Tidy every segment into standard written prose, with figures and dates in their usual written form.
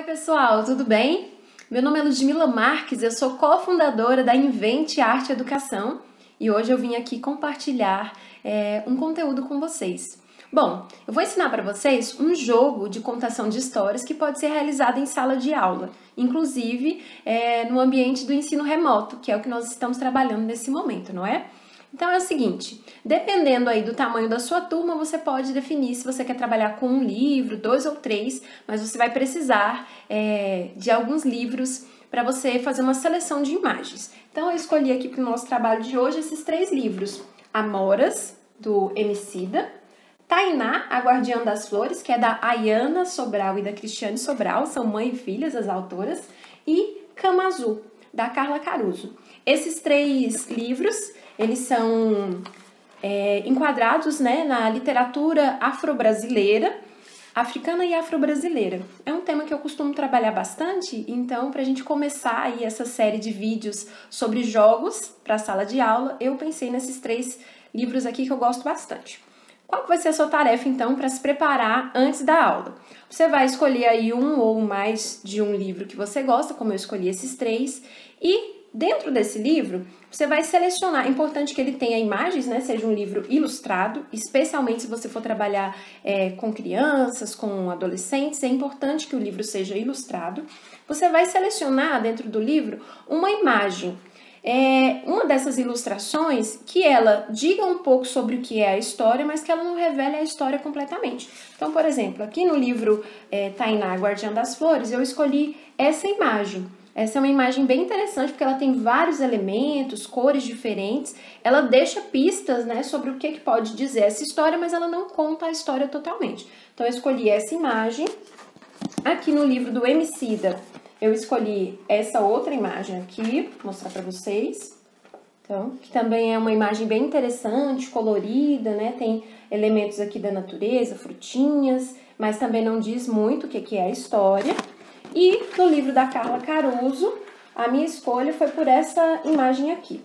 Pessoal, tudo bem? Meu nome é Ludmila Marques, eu sou cofundadora da Invente Arte Educação e hoje eu vim aqui compartilhar um conteúdo com vocês. Bom, eu vou ensinar para vocês um jogo de contação de histórias que pode ser realizado em sala de aula, inclusive no ambiente do ensino remoto, que é o que nós estamos trabalhando nesse momento, não é? Então é o seguinte, dependendo aí do tamanho da sua turma, você pode definir se você quer trabalhar com um livro, 2 ou 3, mas você vai precisar de alguns livros para você fazer uma seleção de imagens. Então eu escolhi aqui para o nosso trabalho de hoje esses 3 livros. Amoras, do Emicida, Tainá, a Guardiã das Flores, que é da Ayana Sobral e da Cristiane Sobral, são mãe e filhas as autoras, e Cama Azul, da Carla Caruso. Esses 3 livros, eles são enquadrados na literatura afro-brasileira, africana e afro-brasileira. É um tema que eu costumo trabalhar bastante, então para a gente começar aí essa série de vídeos sobre jogos para a sala de aula, eu pensei nesses 3 livros aqui que eu gosto bastante. Qual vai ser a sua tarefa então para se preparar antes da aula? Você vai escolher aí um ou mais de um livro que você gosta, como eu escolhi esses 3, e dentro desse livro, você vai selecionar, é importante que ele tenha imagens, seja um livro ilustrado, especialmente se você for trabalhar com crianças, com adolescentes, é importante que o livro seja ilustrado. Você vai selecionar dentro do livro uma imagem, uma dessas ilustrações que ela diga um pouco sobre o que é a história, mas que ela não revele a história completamente. Então, por exemplo, aqui no livro Tainá, Guardiã das Flores, eu escolhi essa imagem. Essa é uma imagem bem interessante porque ela tem vários elementos, cores diferentes. Ela deixa pistas, sobre o que pode dizer essa história, mas ela não conta a história totalmente. Então eu escolhi essa imagem. Aqui no livro do Emicida, eu escolhi essa outra imagem aqui, vou mostrar para vocês. Então, que também é uma imagem bem interessante, colorida, Tem elementos aqui da natureza, frutinhas, mas também não diz muito o que é a história. E no livro da Carla Caruso, a minha escolha foi por essa imagem aqui,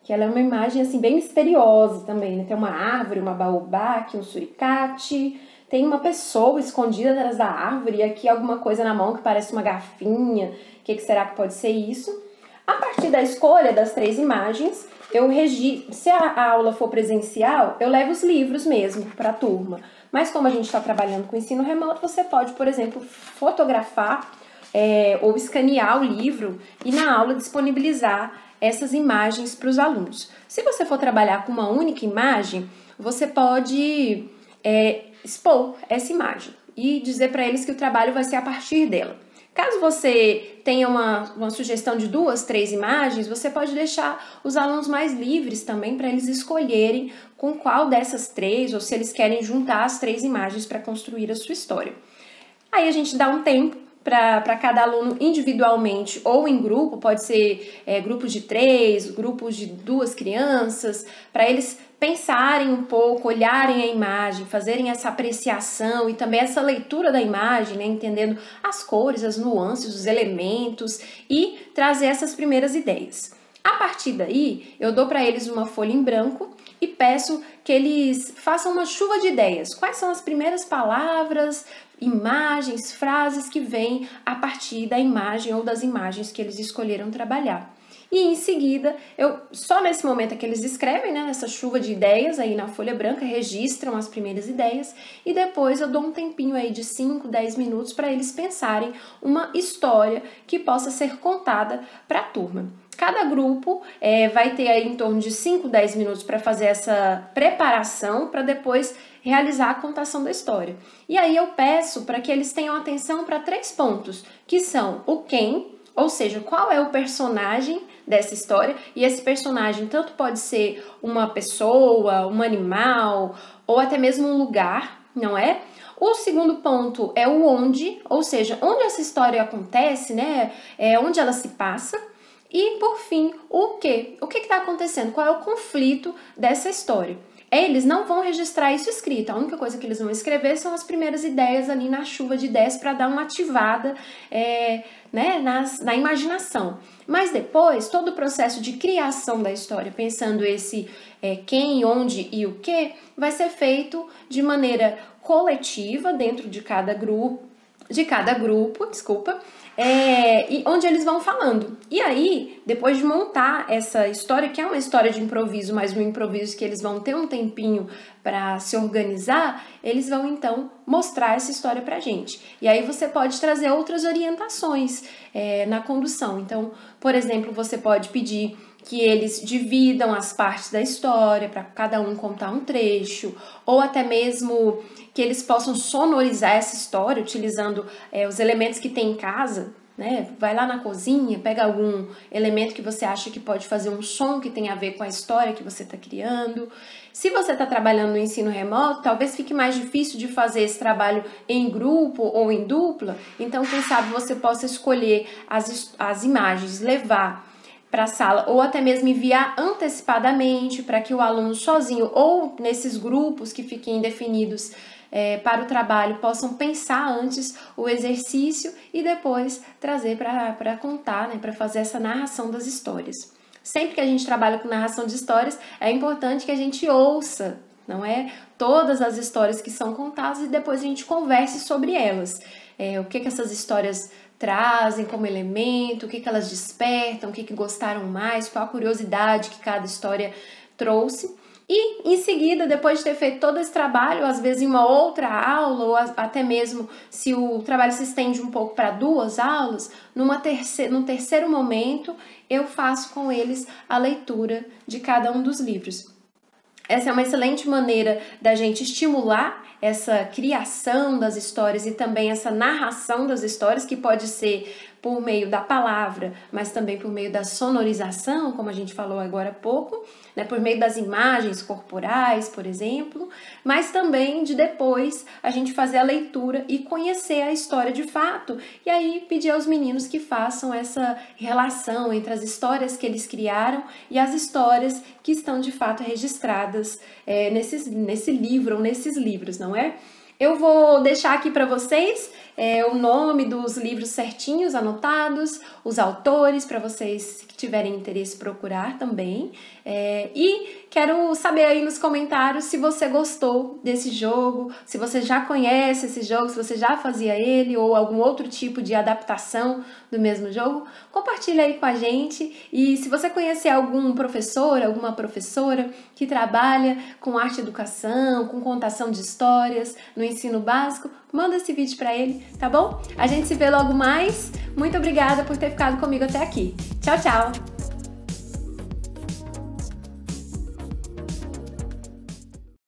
que ela é uma imagem assim bem misteriosa também, Tem uma árvore, uma baobá, aqui um suricate, tem uma pessoa escondida atrás da árvore e aqui alguma coisa na mão que parece uma garfinha, o que será que pode ser isso? A partir da escolha das 3 imagens, se a aula for presencial, eu levo os livros mesmo para a turma. Mas como a gente está trabalhando com ensino remoto, você pode, por exemplo, fotografar ou escanear o livro e na aula disponibilizar essas imagens para os alunos. Se você for trabalhar com uma única imagem, você pode expor essa imagem e dizer para eles que o trabalho vai ser a partir dela. Caso você tenha uma sugestão de 2, 3 imagens, você pode deixar os alunos mais livres também para eles escolherem com qual dessas 3 ou se eles querem juntar as 3 imagens para construir a sua história. Aí a gente dá um tempo para cada aluno individualmente ou em grupo, pode ser grupos de 3, grupos de 2 crianças, para eles pensarem um pouco, olharem a imagem, fazerem essa apreciação e também essa leitura da imagem, entendendo as cores, as nuances, os elementos e trazer essas primeiras ideias. A partir daí, eu dou para eles uma folha em branco e peço que eles façam uma chuva de ideias. Quais são as primeiras palavras, imagens, frases que vêm a partir da imagem ou das imagens que eles escolheram trabalhar. E em seguida, só nesse momento é que eles escrevem, nessa chuva de ideias aí na folha branca, registram as primeiras ideias e depois eu dou um tempinho aí de 5, 10 minutos para eles pensarem uma história que possa ser contada para a turma. Cada grupo vai ter aí em torno de 5, 10 minutos para fazer essa preparação para depois realizar a contação da história. E aí eu peço para que eles tenham atenção para 3 pontos, que são o quem, ou seja, qual é o personagem dessa história, e esse personagem tanto pode ser uma pessoa, um animal, ou até mesmo um lugar, não é? O segundo ponto é o onde, ou seja, onde essa história acontece, onde ela se passa. E, por fim, o que? O que está acontecendo? Qual é o conflito dessa história? Eles não vão registrar isso escrito, a única coisa que eles vão escrever são as primeiras ideias ali na chuva de ideias para dar uma ativada na imaginação. Mas depois, todo o processo de criação da história, pensando esse quem, onde e o que, vai ser feito de maneira coletiva dentro de cada grupo, de cada grupo, e onde eles vão falando. E aí, depois de montar essa história, que é uma história de improviso, mas um improviso que eles vão ter um tempinho para se organizar, eles vão então mostrar essa história pra gente. E aí você pode trazer outras orientações na condução. Então, por exemplo, você pode pedir que eles dividam as partes da história para cada um contar um trecho, ou até mesmo que eles possam sonorizar essa história utilizando os elementos que tem em casa, né? Vai lá na cozinha, pega algum elemento que você acha que pode fazer um som que tem a ver com a história que você está criando. Se você está trabalhando no ensino remoto, talvez fique mais difícil de fazer esse trabalho em grupo ou em dupla, então quem sabe você possa escolher as imagens, levar para a sala ou até mesmo enviar antecipadamente para que o aluno sozinho ou nesses grupos que fiquem definidos para o trabalho possam pensar antes o exercício e depois trazer para contar, né, para fazer essa narração das histórias. Sempre que a gente trabalha com narração de histórias, é importante que a gente ouça, não é? Todas as histórias que são contadas e depois a gente converse sobre elas. O que essas histórias trazem como elemento, o que elas despertam, o que gostaram mais, qual a curiosidade que cada história trouxe. E em seguida, depois de ter feito todo esse trabalho, às vezes em uma outra aula, ou até mesmo se o trabalho se estende um pouco para 2 aulas, num terceiro momento, eu faço com eles a leitura de cada um dos livros. Essa é uma excelente maneira da gente estimular essa criação das histórias e também essa narração das histórias, que pode ser por meio da palavra, mas também por meio da sonorização, como a gente falou agora há pouco, né, por meio das imagens corporais, por exemplo, mas também de depois a gente fazer a leitura e conhecer a história de fato, e aí pedir aos meninos que façam essa relação entre as histórias que eles criaram e as histórias que estão de fato registradas nesse livro ou nesses livros, não é? Eu vou deixar aqui para vocês o nome dos livros certinhos, anotados, os autores, para vocês que tiverem interesse procurar também. E quero saber aí nos comentários se você gostou desse jogo, se você já conhece esse jogo, se você já fazia ele ou algum outro tipo de adaptação do mesmo jogo. Compartilha aí com a gente, e se você conhecer algum professor, alguma professora que trabalha com arte e educação, com contação de histórias no ensino básico, manda esse vídeo para ele, tá bom? A gente se vê logo mais. Muito obrigada por ter ficado comigo até aqui. Tchau, tchau!